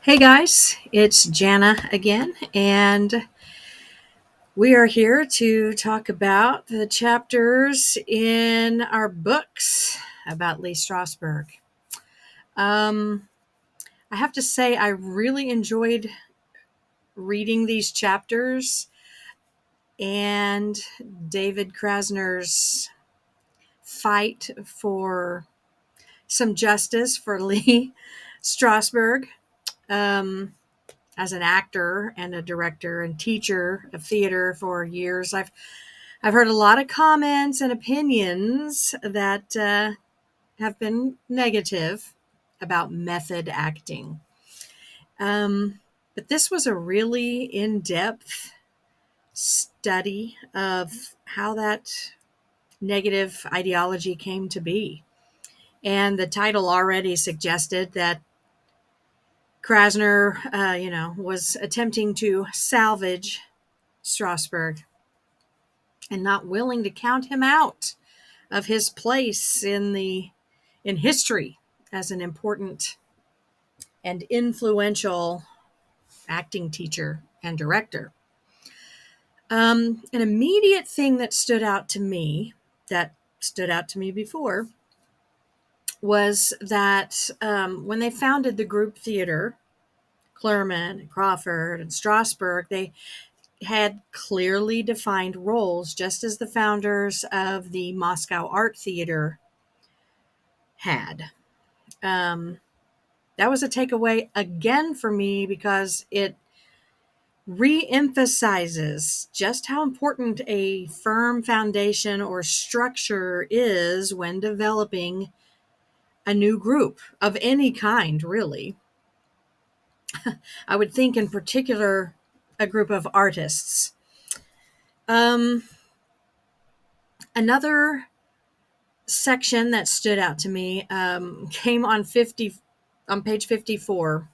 Hey guys, it's Jana again, and we are here to talk about the chapters in our books about Lee Strasberg. Um, I have to say, I really enjoyed reading these chapters and David Krasner's fight for some justice for Lee Strasberg. Um, as an actor and a director and teacher of theater for years, I've heard a lot of comments and opinions that have been negative about method acting. But this was a really in-depth study of how that negative ideology came to be. And the title already suggested that Krasner, was attempting to salvage Strasberg and not willing to count him out of his place in history as an important and influential acting teacher and director. An immediate thing that stood out to me before was that when they founded the group theater, Clermont and Crawford and Strasberg, they had clearly defined roles, just as the founders of the Moscow Art Theater had. That was a takeaway again for me because it re-emphasizes just how important a firm foundation or structure is when developing a new group of any kind, really. I would think in particular a group of artists. Another section that stood out to me came on page 54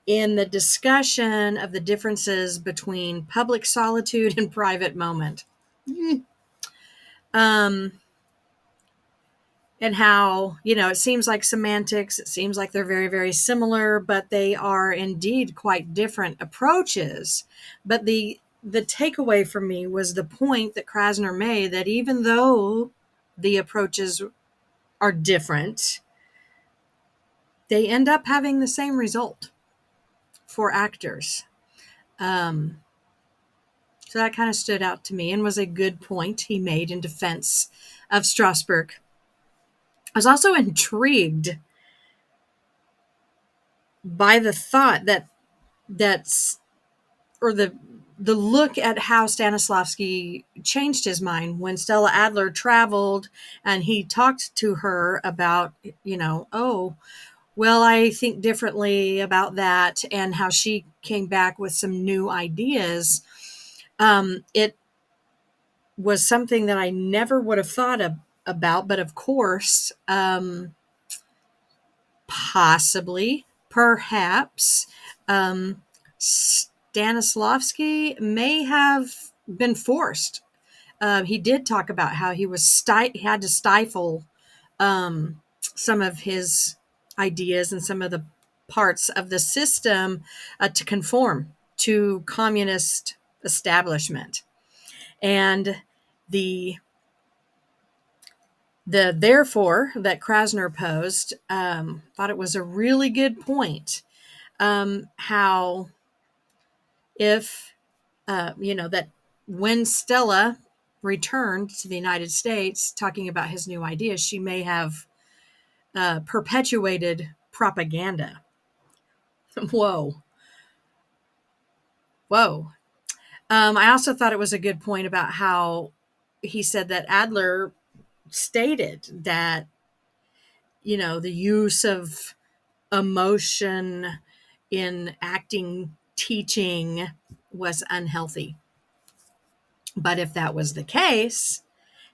in the discussion of the differences between public solitude and private moment. And how, it seems like semantics, it seems like they're very, very similar, but they are indeed quite different approaches. But the takeaway for me was the point that Krasner made, that even though the approaches are different, they end up having the same result for actors. So that kind of stood out to me and was a good point he made in defense of Strasberg. I was also intrigued by the thought the look at how Stanislavski changed his mind when Stella Adler traveled and he talked to her about, well, I think differently about that, and how she came back with some new ideas. It was something that I never would have thought about, but of course, possibly, perhaps, Stanislavski may have been forced. He did talk about how he was had to stifle some of his ideas and some of the parts of the system to conform to communist establishment. And the therefore that Krasner posed, thought it was a really good point. How if, that when Stella returned to the United States talking about his new ideas, she may have perpetuated propaganda. Whoa. I also thought it was a good point about how he said that Adler stated that, the use of emotion in acting teaching was unhealthy. But if that was the case,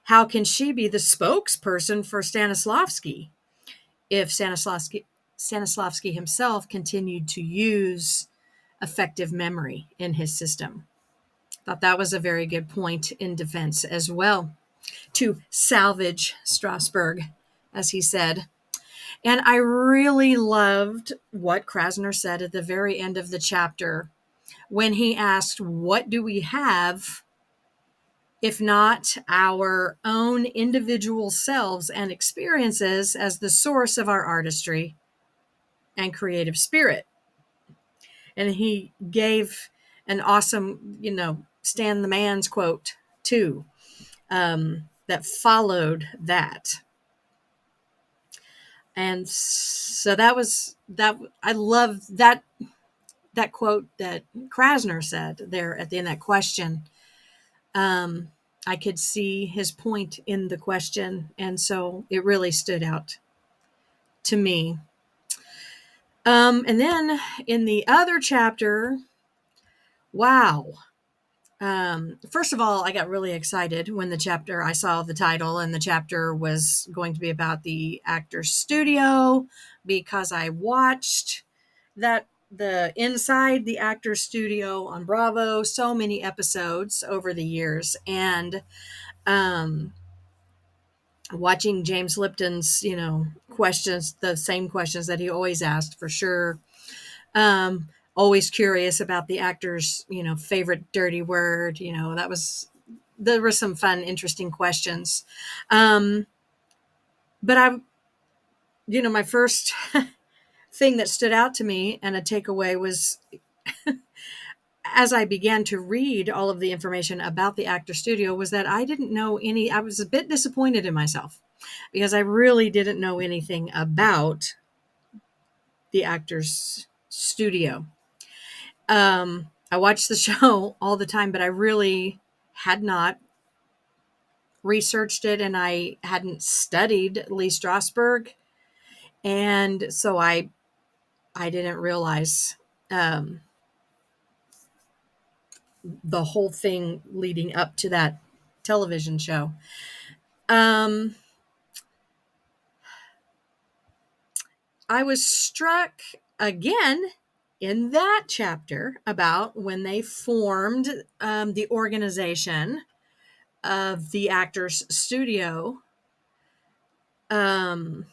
how can she be the spokesperson for Stanislavski if Stanislavski himself continued to use effective memory in his system? Thought that was a very good point in defense as well, to salvage Strasberg, as he said. And I really loved what Krasner said at the very end of the chapter when he asked, what do we have if not our own individual selves and experiences as the source of our artistry and creative spirit? And he gave an awesome, Stan the Man's quote too, that followed that. And so that was that. I love that quote that Krasner said there at the end of that question. I could see his point in the question, and so it really stood out to me. And then in the other chapter, wow. First of all, I got really excited when I saw the title, and the chapter was going to be about the Actors Studio, because I watched the Inside the Actors Studio on Bravo, so many episodes over the years, and watching James Lipton's, questions, the same questions that he always asked, for sure. Always curious about the actor's, favorite dirty word. There were some fun, interesting questions. But my first thing that stood out to me and a takeaway was, as I began to read all of the information about the Actor Studio, was that I didn't know I was a bit disappointed in myself because I really didn't know anything about the Actors Studio. I watched the show all the time, but I really had not researched it, and I hadn't studied Lee Strasberg. And so I didn't realize the whole thing leading up to that television show. I was struck again in that chapter about when they formed the organization of the Actors Studio. That,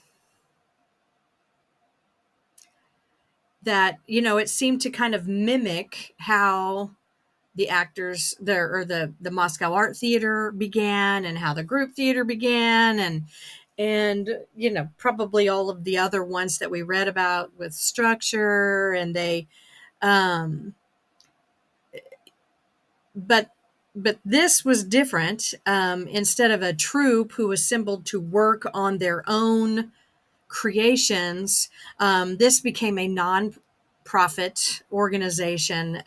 it seemed to kind of mimic how the actors there, or the Moscow Art Theater began, and how the group theater began, and probably all of the other ones that we read about with structure, and they but this was different. Instead of a troupe who assembled to work on their own creations, this became a non-profit organization,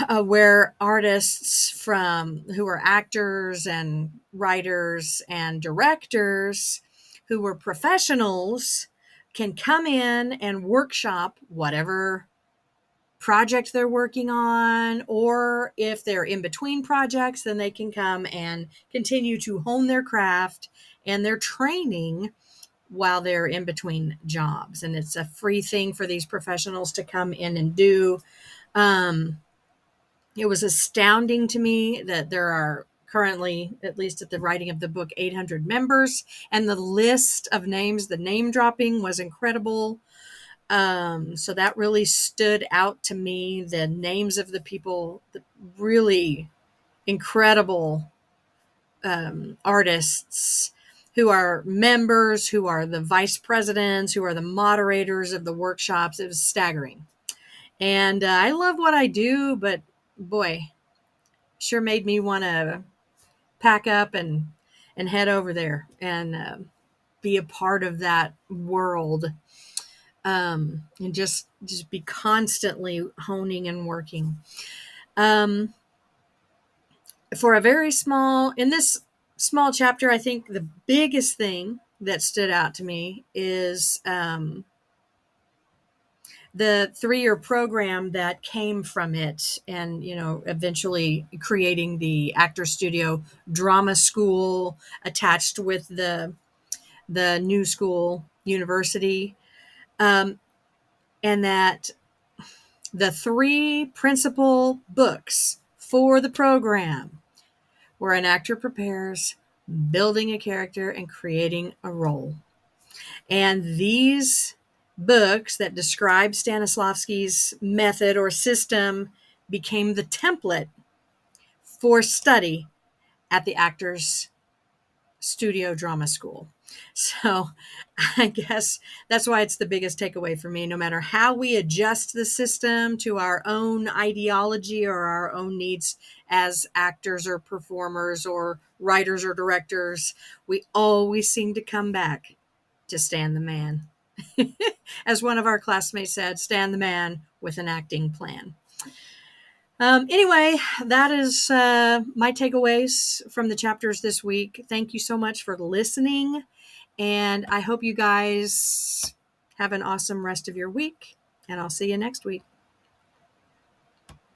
where artists who are actors and writers and directors who were professionals can come in and workshop whatever project they're working on, or if they're in between projects, then they can come and continue to hone their craft and their training while they're in between jobs. And it's a free thing for these professionals to come in and do. It was astounding to me that there are currently, at least at the writing of the book, 800 members, and the list of names, the name dropping was incredible. So that really stood out to me, the names of the people, the really incredible artists who are members, who are the vice presidents, who are the moderators of the workshops. It was staggering. And I love what I do, but boy, sure made me want to pack up and head over there and be a part of that world, and just be constantly honing and working. For a very in this small chapter, I think the biggest thing that stood out to me is the 3-year program that came from it, and eventually creating the Actor Studio Drama School attached with the New School University, and that the 3 principal books for the program were An Actor Prepares, Building a Character, and Creating a Role. And these books that describe Stanislavski's method or system became the template for study at the Actors Studio Drama School. So I guess that's why it's the biggest takeaway for me. No matter how we adjust the system to our own ideology or our own needs as actors or performers or writers or directors, we always seem to come back to Stan the Man. As one of our classmates said, Stan the Man with an acting plan. Anyway, that is my takeaways from the chapters this week. Thank you so much for listening. And I hope you guys have an awesome rest of your week. And I'll see you next week.